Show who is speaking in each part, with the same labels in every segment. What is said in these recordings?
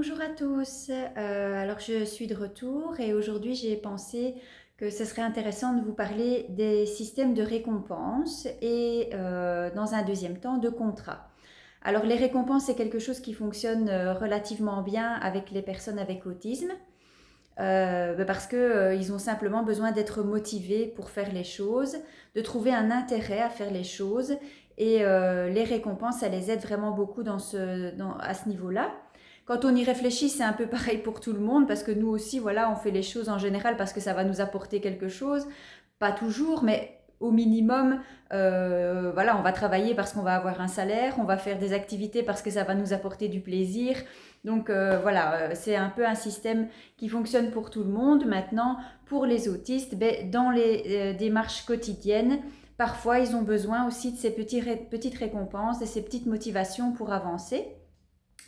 Speaker 1: Bonjour à tous, alors je suis de retour et aujourd'hui j'ai pensé que ce serait intéressant de vous parler des systèmes de récompense et dans un deuxième temps de contrat. Alors les récompenses c'est quelque chose qui fonctionne relativement bien avec les personnes avec autisme parce que ils ont simplement besoin d'être motivés pour faire les choses, de trouver un intérêt à faire les choses et les récompenses ça les aide vraiment beaucoup à ce niveau-là. Quand on y réfléchit, c'est un peu pareil pour tout le monde, parce que nous aussi, voilà, on fait les choses en général parce que ça va nous apporter quelque chose. Pas toujours, mais au minimum, voilà, on va travailler parce qu'on va avoir un salaire, on va faire des activités parce que ça va nous apporter du plaisir. Donc voilà, c'est un peu un système qui fonctionne pour tout le monde. Maintenant, pour les autistes, ben, dans les démarches quotidiennes, parfois ils ont besoin aussi de ces petites récompenses, de ces petites motivations pour avancer.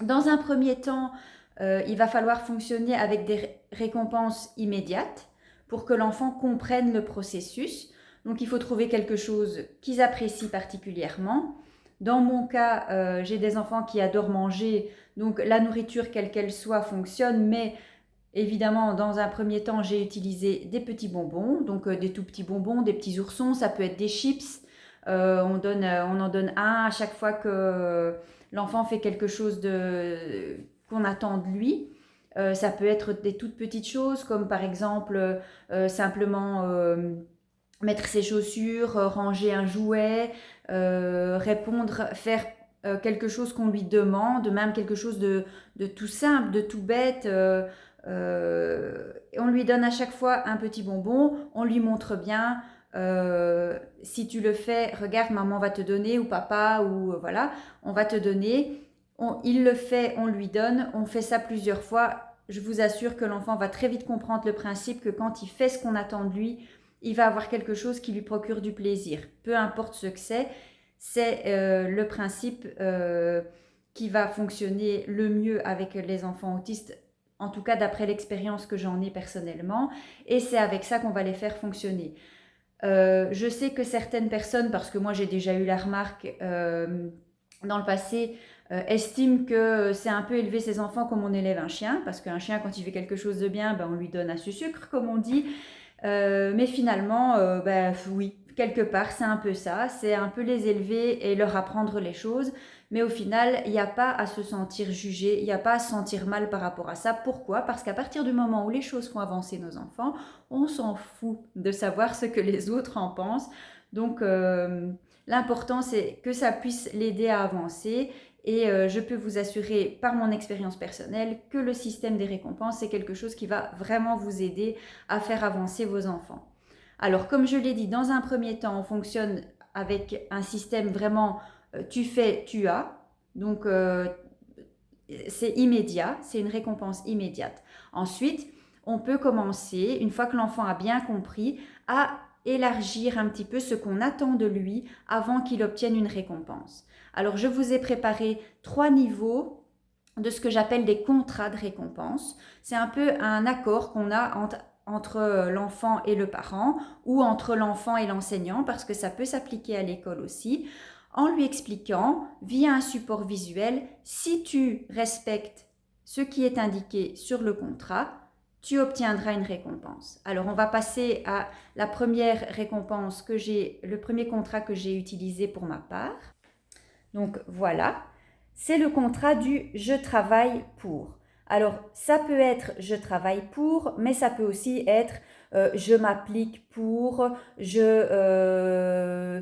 Speaker 1: Dans un premier temps, il va falloir fonctionner avec des récompenses immédiates pour que l'enfant comprenne le processus. Donc il faut trouver quelque chose qu'ils apprécient particulièrement. Dans mon cas, j'ai des enfants qui adorent manger, donc la nourriture, quelle qu'elle soit, fonctionne, mais évidemment, dans un premier temps, j'ai utilisé des petits bonbons, donc des tout petits bonbons, des petits oursons, ça peut être des chips. On en donne un à chaque fois que l'enfant fait quelque chose qu'on attend de lui. Ça peut être des toutes petites choses, comme par exemple simplement mettre ses chaussures, ranger un jouet, répondre, faire quelque chose qu'on lui demande, même quelque chose de tout simple, de tout bête. On lui donne à chaque fois un petit bonbon, on lui montre bien. Si tu le fais, regarde, maman va te donner, ou papa, ou voilà, on va te donner. Il le fait, on lui donne, on fait ça plusieurs fois. Je vous assure que l'enfant va très vite comprendre le principe que quand il fait ce qu'on attend de lui, il va avoir quelque chose qui lui procure du plaisir. Peu importe ce que c'est le principe qui va fonctionner le mieux avec les enfants autistes, en tout cas d'après l'expérience que j'en ai personnellement, et c'est avec ça qu'on va les faire fonctionner. Je sais que certaines personnes, parce que moi j'ai déjà eu la remarque dans le passé, estiment que c'est un peu élever ses enfants comme on élève un chien, parce qu'un chien quand il fait quelque chose de bien, ben, on lui donne un sucre comme on dit, mais finalement, ben, oui, quelque part, c'est un peu ça. C'est un peu les élever et leur apprendre les choses. Mais au final, il n'y a pas à se sentir jugé, il n'y a pas à se sentir mal par rapport à ça. Pourquoi? Parce qu'à partir du moment où les choses font avancer nos enfants, on s'en fout de savoir ce que les autres en pensent. Donc, l'important, c'est que ça puisse l'aider à avancer. Et je peux vous assurer par mon expérience personnelle que le système des récompenses, c'est quelque chose qui va vraiment vous aider à faire avancer vos enfants. Alors, comme je l'ai dit, dans un premier temps, on fonctionne avec un système vraiment tu fais, tu as. Donc, c'est immédiat, c'est une récompense immédiate. Ensuite, on peut commencer, une fois que l'enfant a bien compris, à élargir un petit peu ce qu'on attend de lui avant qu'il obtienne une récompense. Alors, je vous ai préparé 3 niveaux de ce que j'appelle des contrats de récompense. C'est un peu un accord qu'on a entre l'enfant et le parent ou entre l'enfant et l'enseignant parce que ça peut s'appliquer à l'école aussi en lui expliquant via un support visuel si tu respectes ce qui est indiqué sur le contrat, tu obtiendras une récompense. Alors on va passer à la première récompense le premier contrat que j'ai utilisé pour ma part. Donc voilà, c'est le contrat du je travaille pour. Alors ça peut être je travaille pour, mais ça peut aussi être je m'applique pour, euh,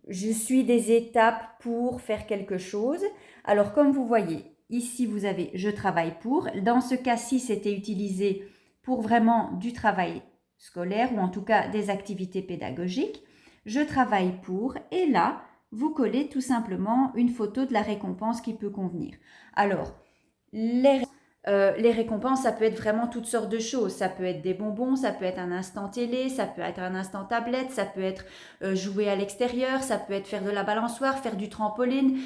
Speaker 1: je suis des étapes pour faire quelque chose. Alors comme vous voyez, ici vous avez je travaille pour. Dans ce cas-ci, c'était utilisé pour vraiment du travail scolaire ou en tout cas des activités pédagogiques. Je travaille pour et là, vous collez tout simplement une photo de la récompense qui peut convenir. Alors, les récompenses, ça peut être vraiment toutes sortes de choses. Ça peut être des bonbons, ça peut être un instant télé, ça peut être un instant tablette, ça peut être jouer à l'extérieur, ça peut être faire de la balançoire, faire du trampoline.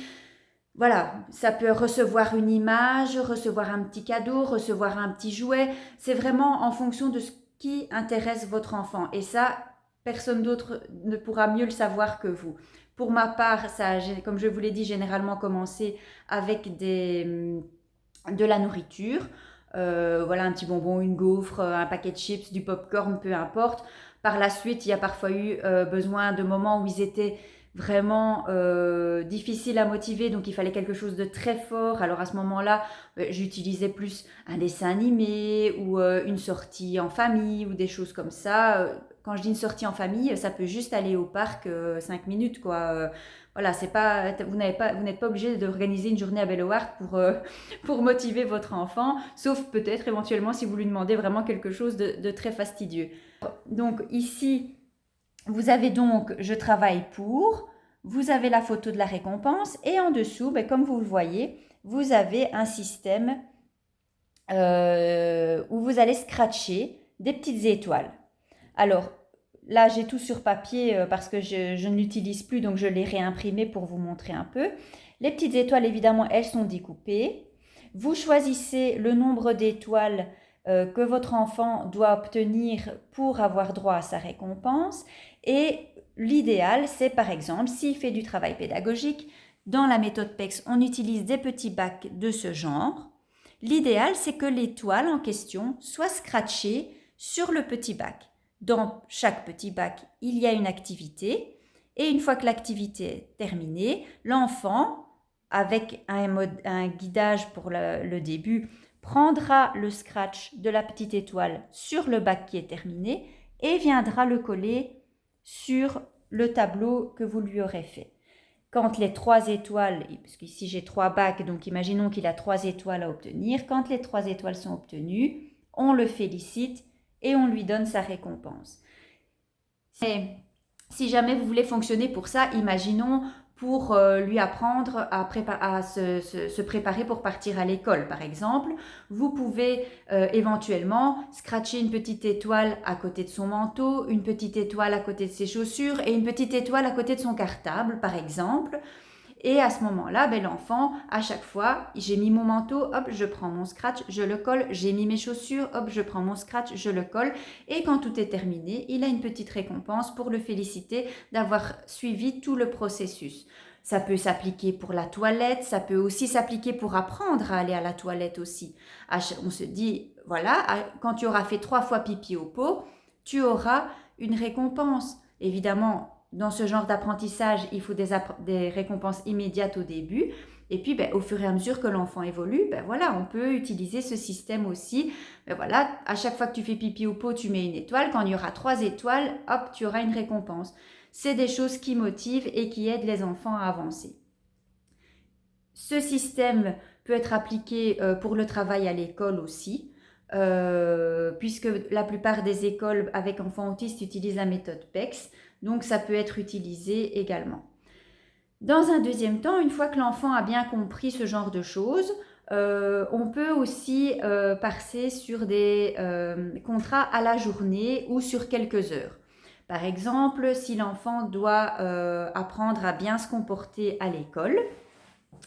Speaker 1: Voilà, ça peut recevoir une image, recevoir un petit cadeau, recevoir un petit jouet. C'est vraiment en fonction de ce qui intéresse votre enfant. Et ça, personne d'autre ne pourra mieux le savoir que vous. Pour ma part, ça a, comme je vous l'ai dit, généralement commencé avec de la nourriture. Voilà, un petit bonbon, une gaufre, un paquet de chips, du popcorn, peu importe. Par la suite, il y a parfois eu besoin de moments où ils étaient vraiment difficiles à motiver, donc il fallait quelque chose de très fort. Alors à ce moment-là, j'utilisais plus un dessin animé ou une sortie en famille ou des choses comme ça. Quand je dis une sortie en famille, ça peut juste aller au parc 5 minutes, quoi. Voilà, c'est pas, vous n'êtes pas obligé d'organiser une journée à Bellewaerde pour motiver votre enfant, sauf peut-être éventuellement si vous lui demandez vraiment quelque chose de très fastidieux. Donc ici, vous avez donc « Je travaille pour », vous avez la photo de la récompense et en dessous, comme vous le voyez, vous avez un système où vous allez scratcher des petites étoiles. Alors là, j'ai tout sur papier parce que je ne l'utilise plus, donc je l'ai réimprimé pour vous montrer un peu. Les petites étoiles, évidemment, elles sont découpées. Vous choisissez le nombre d'étoiles que votre enfant doit obtenir pour avoir droit à sa récompense. Et l'idéal, c'est par exemple, s'il fait du travail pédagogique, dans la méthode PEX, on utilise des petits bacs de ce genre. L'idéal, c'est que l'étoile en question soit scratchée sur le petit bac. Dans chaque petit bac, il y a une activité et une fois que l'activité est terminée, l'enfant, avec un guidage pour le début, prendra le scratch de la petite étoile sur le bac qui est terminé et viendra le coller sur le tableau que vous lui aurez fait. Quand les 3 étoiles, parce qu'ici j'ai 3 bacs, donc imaginons qu'il a 3 étoiles à obtenir, quand les 3 étoiles sont obtenues, on le félicite et on lui donne sa récompense. Et si jamais vous voulez fonctionner pour ça, imaginons pour lui apprendre à se préparer pour partir à l'école, par exemple, vous pouvez éventuellement scratcher une petite étoile à côté de son manteau, une petite étoile à côté de ses chaussures et une petite étoile à côté de son cartable, par exemple. Et à ce moment-là, l'enfant, à chaque fois, j'ai mis mon manteau, hop, je prends mon scratch, je le colle, j'ai mis mes chaussures, hop, je prends mon scratch, je le colle. Et quand tout est terminé, il a une petite récompense pour le féliciter d'avoir suivi tout le processus. Ça peut s'appliquer pour la toilette, ça peut aussi s'appliquer pour apprendre à aller à la toilette aussi. On se dit, voilà, quand tu auras fait 3 fois pipi au pot, tu auras une récompense. Évidemment, dans ce genre d'apprentissage, il faut des récompenses immédiates au début. Et puis, au fur et à mesure que l'enfant évolue, voilà, on peut utiliser ce système aussi. Voilà, à chaque fois que tu fais pipi au pot, tu mets une étoile. Quand il y aura 3 étoiles, hop, tu auras une récompense. C'est des choses qui motivent et qui aident les enfants à avancer. Ce système peut être appliqué pour le travail à l'école aussi. Puisque la plupart des écoles avec enfants autistes utilisent la méthode PEX, donc ça peut être utilisé également. Dans un deuxième temps, une fois que l'enfant a bien compris ce genre de choses, on peut aussi passer sur des contrats à la journée ou sur quelques heures. Par exemple, si l'enfant doit apprendre à bien se comporter à l'école,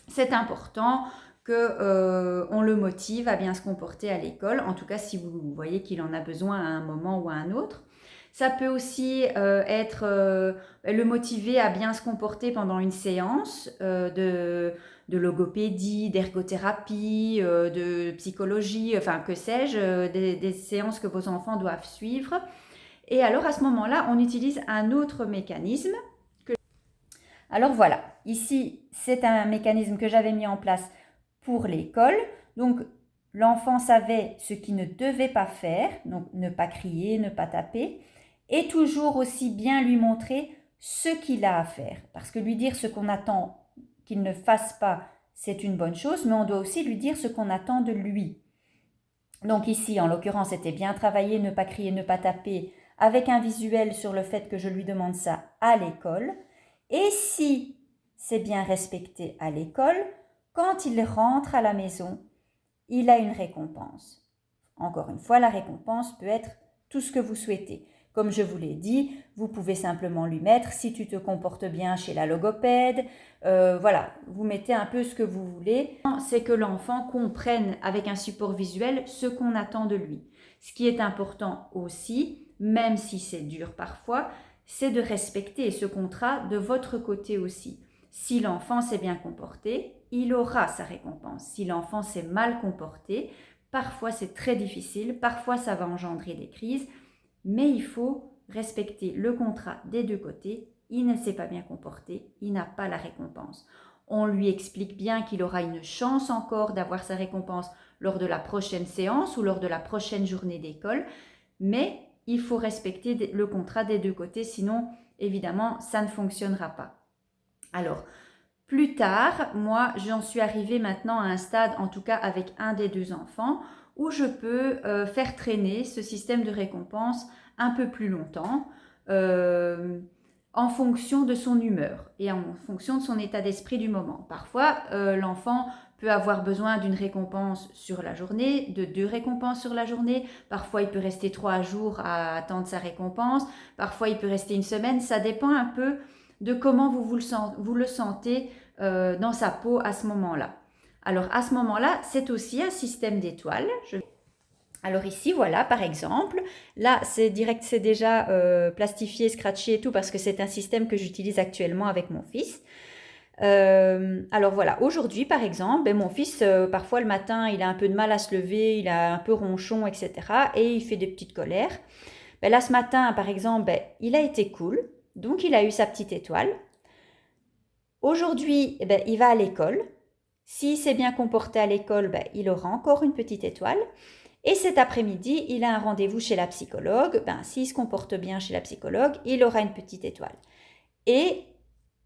Speaker 1: c'est important qu'on le motive à bien se comporter à l'école, en tout cas si vous voyez qu'il en a besoin à un moment ou à un autre. Ça peut aussi être le motiver à bien se comporter pendant une séance de logopédie, d'ergothérapie, de psychologie, enfin que sais-je, des séances que vos enfants doivent suivre. Et alors à ce moment-là, on utilise un autre mécanisme. Alors voilà, ici c'est un mécanisme que j'avais mis en place pour l'école. Donc l'enfant savait ce qu'il ne devait pas faire, donc ne pas crier, ne pas taper, et toujours aussi bien lui montrer ce qu'il a à faire. Parce que lui dire ce qu'on attend qu'il ne fasse pas, c'est une bonne chose, mais on doit aussi lui dire ce qu'on attend de lui. Donc ici, en l'occurrence, c'était bien travailler, ne pas crier, ne pas taper, avec un visuel sur le fait que je lui demande ça à l'école. Et si c'est bien respecté à l'école, quand il rentre à la maison, il a une récompense. Encore une fois, la récompense peut être tout ce que vous souhaitez. Comme je vous l'ai dit, vous pouvez simplement lui mettre « si tu te comportes bien chez la logopède », voilà, vous mettez un peu ce que vous voulez. C'est que l'enfant comprenne avec un support visuel ce qu'on attend de lui. Ce qui est important aussi, même si c'est dur parfois, c'est de respecter ce contrat de votre côté aussi. Si l'enfant s'est bien comporté, il aura sa récompense. Si l'enfant s'est mal comporté, parfois c'est très difficile, parfois ça va engendrer des crises, mais il faut respecter le contrat des deux côtés. Il ne s'est pas bien comporté, il n'a pas la récompense. On lui explique bien qu'il aura une chance encore d'avoir sa récompense lors de la prochaine séance ou lors de la prochaine journée d'école, mais il faut respecter le contrat des deux côtés, sinon évidemment ça ne fonctionnera pas. Alors, plus tard, moi j'en suis arrivée maintenant à un stade, en tout cas avec un des deux enfants, où je peux faire traîner ce système de récompense un peu plus longtemps, en fonction de son humeur et en fonction de son état d'esprit du moment. Parfois, l'enfant peut avoir besoin d'une récompense sur la journée, de 2 récompenses sur la journée. Parfois, il peut rester 3 jours à attendre sa récompense. Parfois, il peut rester une semaine. Ça dépend un peu de comment vous le sentez dans sa peau à ce moment-là. Alors, à ce moment-là, c'est aussi un système d'étoiles. Alors ici, voilà, par exemple, là, c'est direct, c'est déjà plastifié, scratché et tout, parce que c'est un système que j'utilise actuellement avec mon fils. Alors voilà, aujourd'hui, par exemple, ben, mon fils, parfois le matin, il a un peu de mal à se lever, il a un peu ronchon, etc. Et il fait des petites colères. Ben, là, ce matin, par exemple, ben, il a été cool, donc il a eu sa petite étoile. Aujourd'hui, ben, il va à l'école. S'il s'est bien comporté à l'école, ben, il aura encore une petite étoile. Et cet après-midi, il a un rendez-vous chez la psychologue. Ben, s'il se comporte bien chez la psychologue, il aura une petite étoile. Et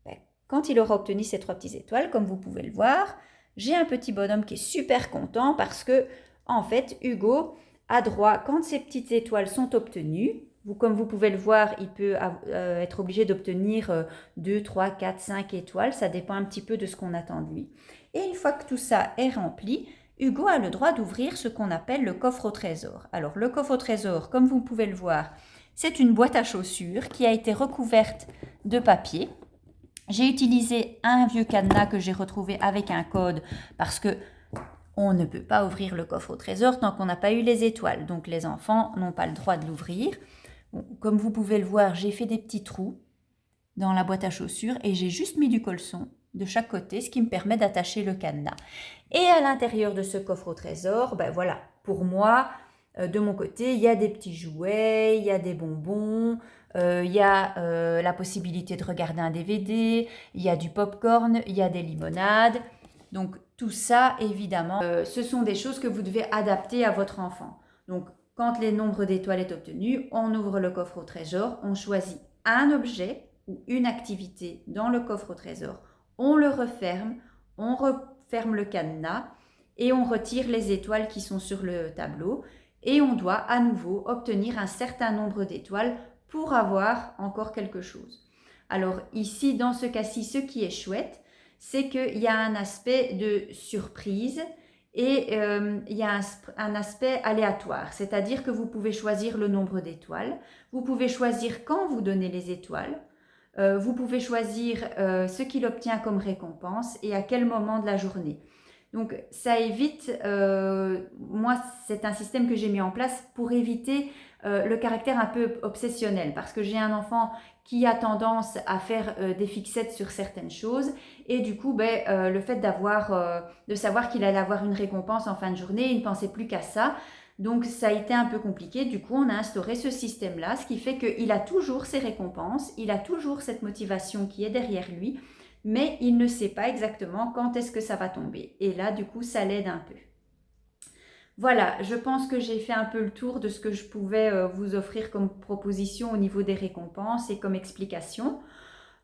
Speaker 1: ben, quand il aura obtenu ces 3 petites étoiles, comme vous pouvez le voir, j'ai un petit bonhomme qui est super content parce que, en fait, Hugo a droit, quand ces petites étoiles sont obtenues, comme vous pouvez le voir, il peut être obligé d'obtenir 2, 3, 4, 5 étoiles. Ça dépend un petit peu de ce qu'on attend de lui. Et une fois que tout ça est rempli, Hugo a le droit d'ouvrir ce qu'on appelle le coffre au trésor. Alors le coffre au trésor, comme vous pouvez le voir, c'est une boîte à chaussures qui a été recouverte de papier. J'ai utilisé un vieux cadenas que j'ai retrouvé avec un code parce que on ne peut pas ouvrir le coffre au trésor tant qu'on n'a pas eu les étoiles. Donc les enfants n'ont pas le droit de l'ouvrir. Bon, comme vous pouvez le voir, j'ai fait des petits trous dans la boîte à chaussures et j'ai juste mis du colson de chaque côté, ce qui me permet d'attacher le cadenas. Et à l'intérieur de ce coffre au trésor, ben voilà, pour moi, de mon côté, il y a des petits jouets, il y a des bonbons, il y a la possibilité de regarder un DVD, il y a du popcorn, il y a des limonades. Donc tout ça, évidemment, ce sont des choses que vous devez adapter à votre enfant. Donc quand le nombre d'étoiles est obtenu, on ouvre le coffre au trésor, on choisit un objet ou une activité dans le coffre au trésor, on le referme, on referme le cadenas et on retire les étoiles qui sont sur le tableau et on doit à nouveau obtenir un certain nombre d'étoiles pour avoir encore quelque chose. Alors ici, dans ce cas-ci, ce qui est chouette, c'est qu'il y a un aspect de surprise et il y a un aspect aléatoire, c'est-à-dire que vous pouvez choisir le nombre d'étoiles, vous pouvez choisir quand vous donnez les étoiles, vous pouvez choisir ce qu'il obtient comme récompense et à quel moment de la journée. Donc ça évite, moi c'est un système que j'ai mis en place pour éviter le caractère un peu obsessionnel parce que j'ai un enfant qui a tendance à faire des fixettes sur certaines choses et du coup le fait de savoir qu'il allait avoir une récompense en fin de journée, il ne pensait plus qu'à ça. Donc ça a été un peu compliqué, du coup on a instauré ce système-là, ce qui fait qu'il a toujours ses récompenses, il a toujours cette motivation qui est derrière lui, mais il ne sait pas exactement quand est-ce que ça va tomber. Et là du coup ça l'aide un peu. Voilà, je pense que j'ai fait un peu le tour de ce que je pouvais vous offrir comme proposition au niveau des récompenses et comme explication.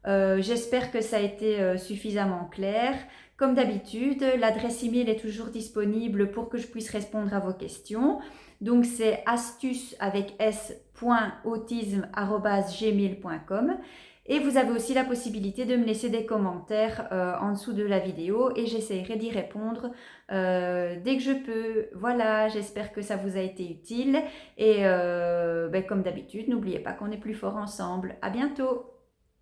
Speaker 1: J'espère que ça a été suffisamment clair. Comme d'habitude, l'adresse email est toujours disponible pour que je puisse répondre à vos questions. Donc c'est astuce avec s.autisme@gmail.com. Et vous avez aussi la possibilité de me laisser des commentaires en dessous de la vidéo et j'essaierai d'y répondre dès que je peux. Voilà, j'espère que ça vous a été utile et comme d'habitude, n'oubliez pas qu'on est plus fort ensemble. À bientôt!